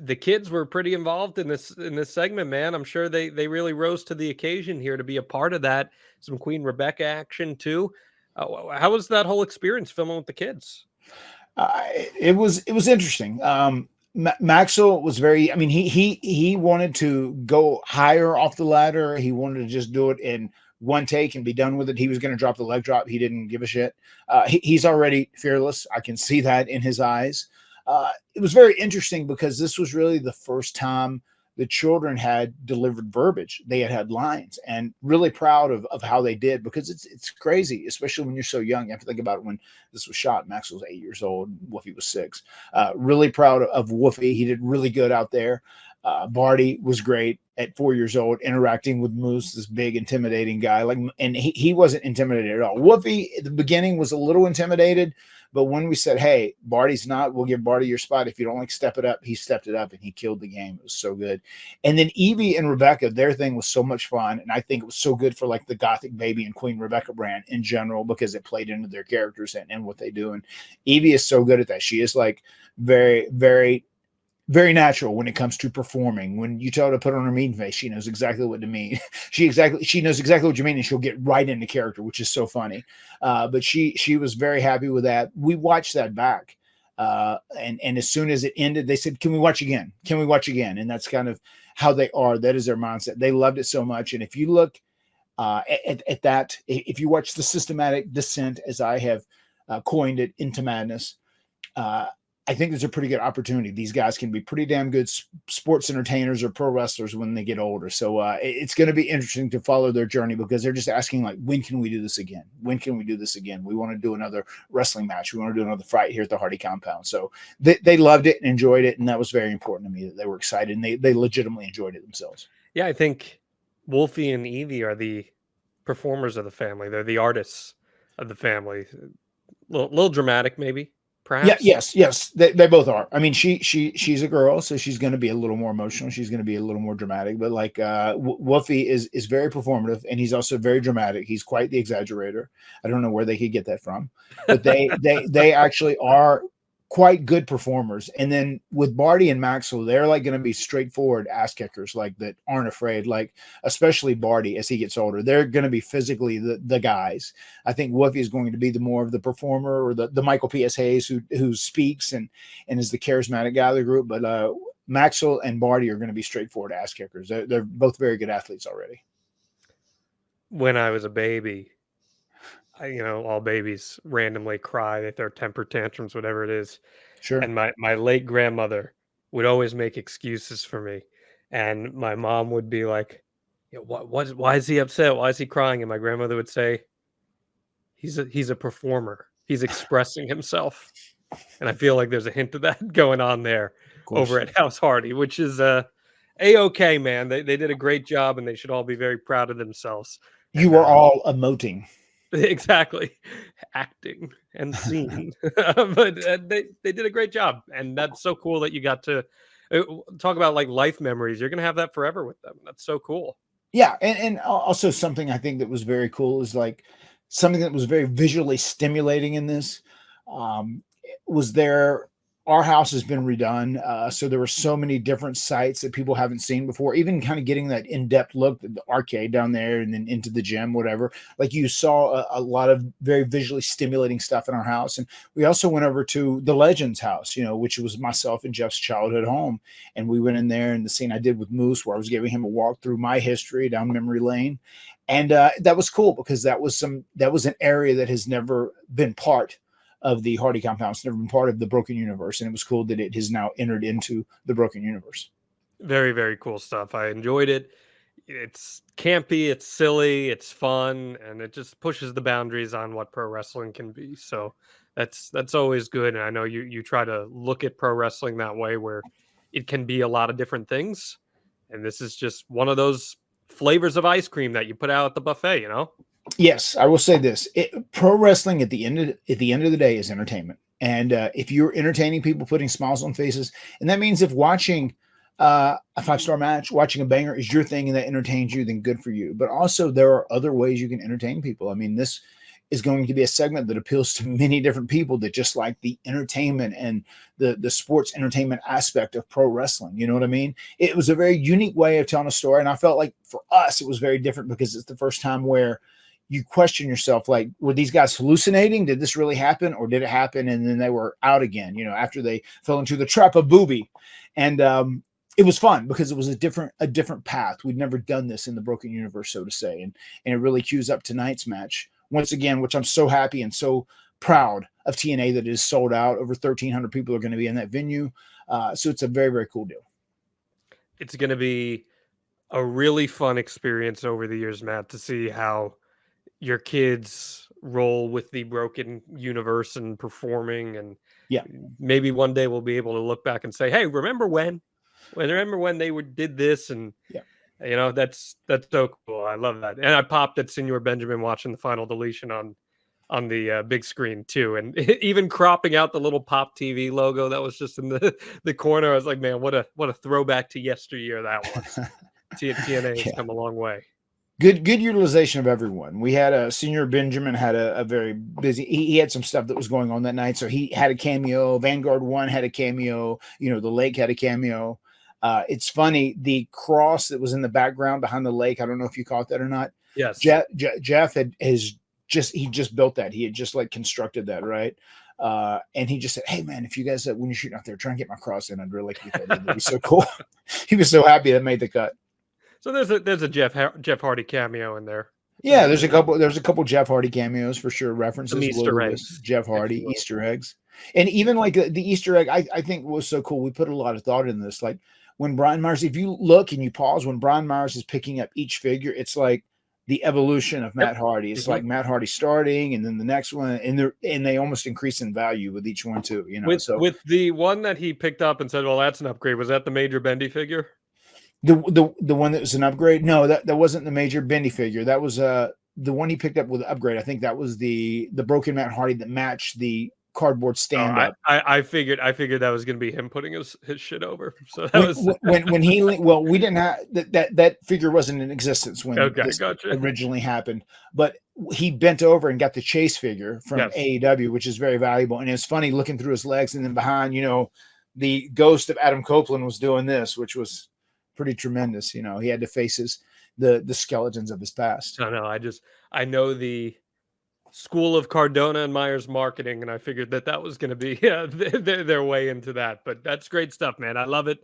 the kids were pretty involved in this segment, man. I'm sure they really rose to the occasion here to be a part of that. Some Queen Rebecca action too. How was that whole experience filming with the kids? It was interesting. Maxwell was very. I mean, he wanted to go higher off the ladder. He wanted to just do it in one take and be done with it. He was going to drop the leg drop. He didn't give a shit. He's already fearless. I can see that in his eyes. It was very interesting because this was really the first time the children had delivered verbiage. They had lines, and really proud of how they did, because it's crazy, especially when you're so young. You have to think about it. When this was shot, Max was 8 years old, Woofy was 6. Really proud of Woofy. He did really good out there. Barty was great at 4 years old, interacting with Moose, this big intimidating guy. And he wasn't intimidated at all. Woofy at the beginning was a little intimidated, but when we said, "Hey, Barty's not, we'll give Barty your spot if you don't like step it up," he stepped it up and he killed the game. It was so good. And then Evie and Rebecca, their thing was so much fun, and I think it was so good for like the Gothic Baby and Queen Rebecca brand in general, because it played into their characters and what they do. And Evie is so good at that. She is like very, very, very natural when it comes to performing. When you tell her to put on her mean face, she knows exactly what to mean. She knows exactly what you mean, and she'll get right into character, which is so funny. But she was very happy with that. We watched that back, and as soon as it ended, they said, "Can we watch again? Can we watch again?" And that's kind of how they are. That is their mindset. They loved it so much. And if you look at that, if you watch the systematic descent, as I have coined it, into madness, I think there's a pretty good opportunity. These guys can be pretty damn good sports entertainers or pro wrestlers when they get older. So it's going to be interesting to follow their journey, because they're just asking, like, when can we do this again? When can we do this again? We want to do another wrestling match. We want to do another fight here at the Hardy compound. So they loved it and enjoyed it. And that was very important to me, that they were excited and they legitimately enjoyed it themselves. Yeah, I think Wolfie and Evie are the performers of the family. They're the artists of the family. Little dramatic, maybe, Yeah, perhaps. yes, they both are. I mean, she's a girl, so she's going to be a little more emotional. She's going to be a little more dramatic. But like Wolfie is very performative, and he's also very dramatic. He's quite the exaggerator. I don't know where they could get that from, but they actually are quite good performers. And then with Barty and Maxwell, they're like going to be straightforward ass kickers, like that aren't afraid. Like especially Barty, as he gets older, they're going to be physically the guys. I think Woofy is going to be the more of the performer, or the Michael P.S. Hayes who speaks and is the charismatic guy of the group. But Maxwell and Barty are going to be straightforward ass kickers. They're both very good athletes already. When I was a baby, all babies randomly cry, they throw temper tantrums, whatever it is. Sure. And my late grandmother would always make excuses for me. And my mom would be like, why is he upset? Why is he crying? And my grandmother would say, he's a performer. He's expressing himself. And I feel like there's a hint of that going on there Of course. over at House Hardy, which is A-okay, man. They did a great job, and they should all be very proud of themselves. You And are all emoting. exactly, acting and scene. But they did a great job, and that's so cool that you got to talk about like life memories. You're gonna have that forever with them. That's so cool. Yeah, and also something I think that was very cool is like something that was very visually stimulating in this was there. Our house has been redone, so there were so many different sites that people haven't seen before. Even kind of getting that in-depth look at the arcade down there, and then into the gym, whatever. Like you saw a lot of very visually stimulating stuff in our house, and we also went over to the Legends house, which was myself and Jeff's childhood home, and we went in there, and the scene I did with Moose, where I was giving him a walk through my history down memory lane, and that was cool because that was an area that has never been part of the Hardy compound. It's never been part of the Broken Universe, and it was cool that it has now entered into the Broken Universe. Very, very cool stuff. I enjoyed it. It's campy, it's silly, it's fun, and it just pushes the boundaries on what pro wrestling can be. So that's always good. And I know you try to look at pro wrestling that way, where it can be a lot of different things. And this is just one of those flavors of ice cream that you put out at the buffet, Yes, I will say this: pro wrestling at the end of the day is entertainment, and if you're entertaining people, putting smiles on faces, and that means if watching a 5-star match, watching a banger is your thing, and that entertains you, then good for you. But also, there are other ways you can entertain people. I mean, is going to be a segment that appeals to many different people that just like the entertainment and the sports entertainment aspect of pro wrestling. You know what I mean? It was a very unique way of telling a story. And I felt like for us, it was very different because it's the first time where you question yourself, like, were these guys hallucinating? Did this really happen? Or did it happen and then they were out again, you know, after they fell into the trap of Booby? And it was fun because it was a different path. We'd never done this in the Broken Universe, so to say. And it really cues up tonight's match once again, which I'm so happy and so proud of TNA that it is sold out. Over 1,300 people are going to be in that venue. So it's a very, very cool deal. It's going to be a really fun experience over the years, Matt, to see how your kids roll with the Broken Universe and performing. And yeah, maybe one day we'll be able to look back and say, hey, remember when they did this? And yeah. You know, that's so cool. I love that. And I popped at Senor Benjamin watching the Final Deletion on the big screen too, and even cropping out the little Pop TV logo that was just in the corner. I was like, man, what a throwback to yesteryear that was. TNA has come a long way. Good utilization of everyone. We had Senor Benjamin had a very busy. He had some stuff that was going on that night, so he had a cameo. Vanguard 1 had a cameo. You know, the Lake had a cameo. It's funny, the cross that was in the background behind the lake. I don't know if you caught that or not. Yes. Jeff just built that. He had just like constructed that, right? And he just said, hey man, if you guys, when you're shooting out there, try and get my cross in. I'd really like to get that in. That'd be so cool. He was so happy that made the cut. So there's a Jeff Hardy cameo in there. Yeah, there's a couple Jeff Hardy cameos for sure. References, some Easter eggs, Jeff Hardy Easter eggs, and even like the Easter egg, I think was so cool. We put a lot of thought in this. Like when Brian Myers, if you look and you pause, when Brian Myers is picking up each figure, it's like the evolution of Matt Hardy. It's like Matt Hardy starting, and then the next one, and they almost increase in value with each one too. You know, with the one that he picked up and said, "Well, that's an upgrade." Was that the Major Bendy figure? The one that was an upgrade? No, that wasn't the Major Bendy figure. That was the one he picked up with the upgrade. I think that was the broken Matt Hardy that matched the cardboard stand up. I figured that was going to be him putting his shit over. So that when he we didn't have that figure wasn't in existence when this originally happened, but he bent over and got the Chase figure from AEW, which is very valuable. And it's funny looking through his legs, and then behind, you know, the ghost of Adam Copeland was doing this, which was pretty tremendous. You know, he had to face the skeletons of his past. I know the school of Cardona and Myers marketing, and I figured that was going to be their way into that. But that's great stuff, man. I love it.